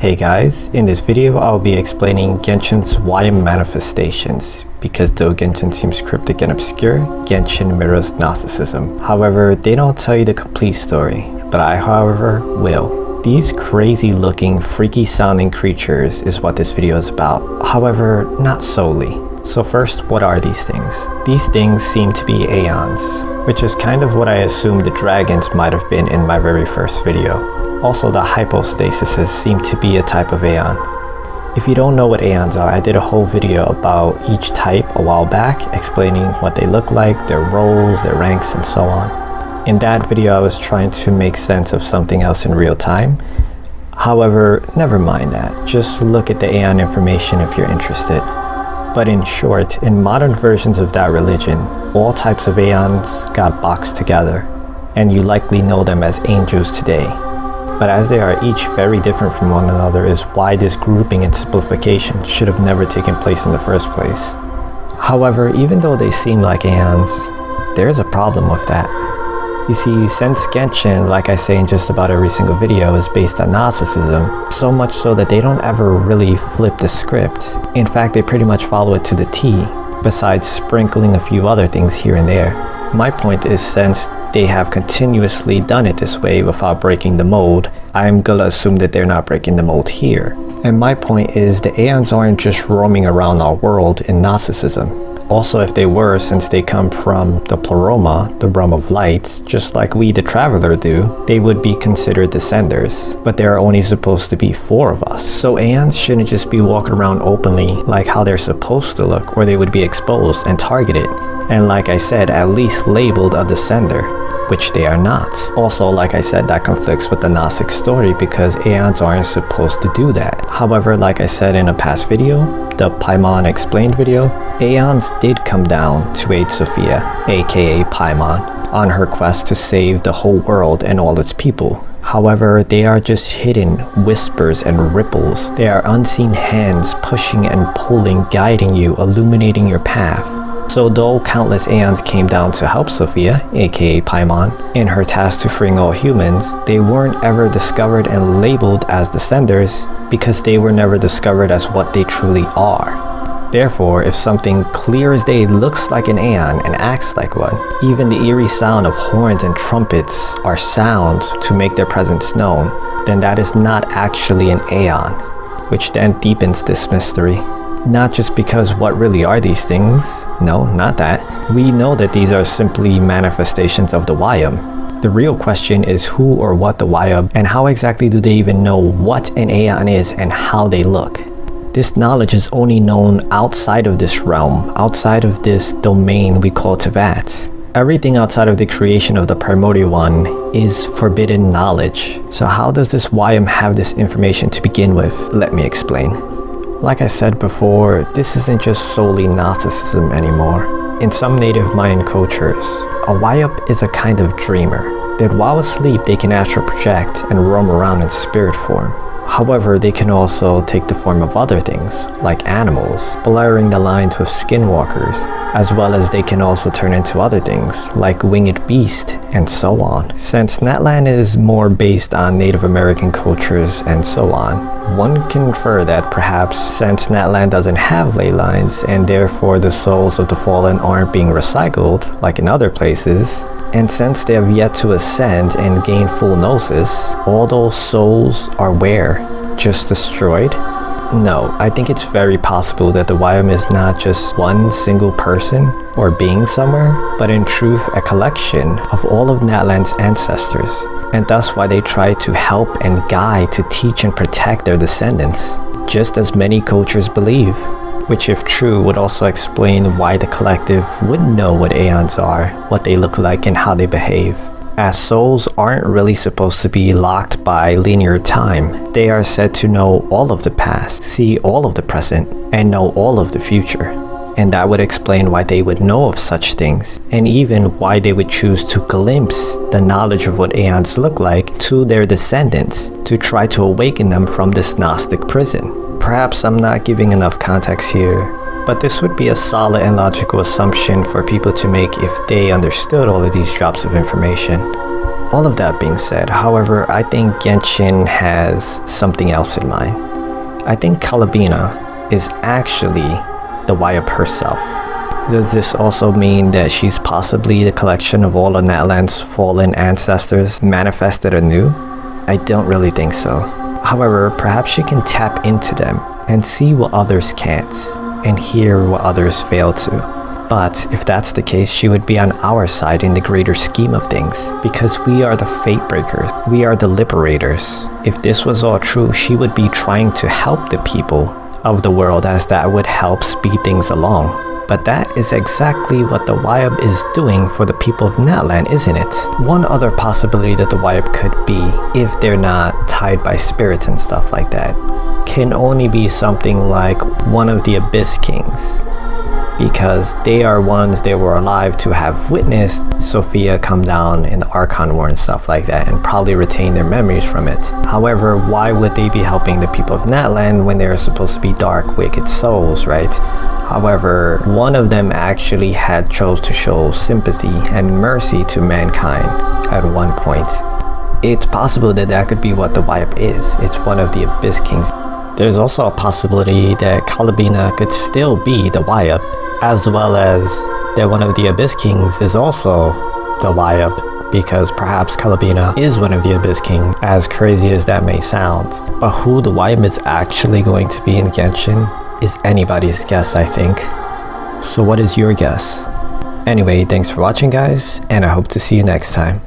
Hey guys, in this video I'll be explaining Genshin's Wayob manifestations. Because though Genshin seems cryptic and obscure, Genshin mirrors Gnosticism. However, they don't tell you the complete story, but I however will. These crazy looking, freaky sounding creatures is what this video is about. However, not solely. So first, what are these things? These things seem to be Aeons, which is kind of what I assumed the dragons might have been in my very first video. Also, the hypostasises seem to be a type of Aeon. If you don't know what Aeons are, I did a whole video about each type a while back, explaining what they look like, their roles, their ranks, and so on. In that video, I was trying to make sense of something else in real time. However, never mind that. Just look at the Aeon information if you're interested. But in short, in modern versions of that religion, all types of Aeons got boxed together, and you likely know them as angels today. But as they are each very different from one another is why this grouping and simplification should have never taken place in the first place. However, even though they seem like Aeons, there's a problem with that. You see, since Genshin, like I say in just about every single video, is based on Gnosticism, so much so that they don't ever really flip the script. In fact, they pretty much follow it to the T, besides sprinkling a few other things here and there. My point is, since they have continuously done it this way without breaking the mold, I'm gonna assume that they're not breaking the mold here. And my point is, the Aeons aren't just roaming around our world in Gnosticism. Also, if they were, since they come from the Pleroma, the realm of light, just like we the Traveler do, they would be considered descenders. But there are only supposed to be 4 of us. So Aeons shouldn't just be walking around openly like how they're supposed to look, or they would be exposed and targeted. And like I said, at least labeled a descender, which they are not. Also, like I said, that conflicts with the Gnostic story because Aeons aren't supposed to do that. However, like I said in a past video, the Paimon Explained video, Aeons did come down to aid Sophia, aka Paimon, on her quest to save the whole world and all its people. However, they are just hidden whispers and ripples. They are unseen hands pushing and pulling, guiding you, illuminating your path. So though countless Aeons came down to help Sophia, aka Paimon, in her task to freeing all humans, they weren't ever discovered and labeled as descenders because they were never discovered as what they truly are. Therefore, if something clear as day looks like an Aeon and acts like one, even the eerie sound of horns and trumpets are sound to make their presence known, then that is not actually an Aeon, which then deepens this mystery. Not just because what really are these things? No, not that. We know that these are simply manifestations of the Wayob. The real question is who or what the Wayob, and how exactly do they even know what an Aeon is and how they look? This knowledge is only known outside of this realm, outside of this domain we call Tevat. Everything outside of the creation of the Primordial One is forbidden knowledge. So how does this Wayob have this information to begin with? Let me explain. Like I said before, this isn't just solely Gnosticism anymore. In some native Mayan cultures, a Wayob is a kind of dreamer, that while asleep they can astral project and roam around in spirit form. However, they can also take the form of other things, like animals, blurring the lines with skinwalkers, as well as they can also turn into other things, like winged beast, and so on. Since Natlan is more based on Native American cultures and so on, one can infer that perhaps since Natlan doesn't have ley lines, and therefore the souls of the fallen aren't being recycled, like in other places, and since they have yet to ascend and gain full gnosis, all those souls are where? Just destroyed? No, I think it's very possible that the Wayob is not just one single person or being somewhere, but in truth a collection of all of Natlan's ancestors, and thus why they try to help and guide to teach and protect their descendants, just as many cultures believe. Which if true would also explain why the collective would know what Aeons are, what they look like, and how they behave. As souls aren't really supposed to be locked by linear time, they are said to know all of the past, see all of the present, and know all of the future. And that would explain why they would know of such things, and even why they would choose to glimpse the knowledge of what Aeons look like to their descendants, to try to awaken them from this Gnostic prison. Perhaps I'm not giving enough context here, but this would be a solid and logical assumption for people to make if they understood all of these drops of information. All of that being said, however, I think Genshin has something else in mind. I think Kalabina is actually the Wayob herself. Does this also mean that she's possibly the collection of all of Natlan's fallen ancestors manifested anew? I don't really think so. However, perhaps she can tap into them and see what others can't, and hear what others fail to. But if that's the case, she would be on our side in the greater scheme of things, because we are the fate breakers, we are the liberators. If this was all true, she would be trying to help the people of the world, as that would help speed things along. But that is exactly what the Wayob is doing for the people of Natlan, isn't it? One other possibility that the Wayob could be, if they're not tied by spirits and stuff like that, can only be something like one of the Abyss Kings, because they are ones that were alive to have witnessed Sophia come down in the Archon War and stuff like that, and probably retain their memories from it. However, why would they be helping the people of Natlan when they are supposed to be dark, wicked souls, right? However, one of them actually had chose to show sympathy and mercy to mankind at one point. It's possible that that could be what the Wayob is. It's one of the Abyss Kings. There's also a possibility that Kalabina could still be the Wayob, as well as that one of the Abyss Kings is also the Wayob, because perhaps Kalabina is one of the Abyss Kings, as crazy as that may sound. But who the Wayob is actually going to be in Genshin is anybody's guess, I think. So what is your guess? Anyway, thanks for watching guys, and I hope to see you next time.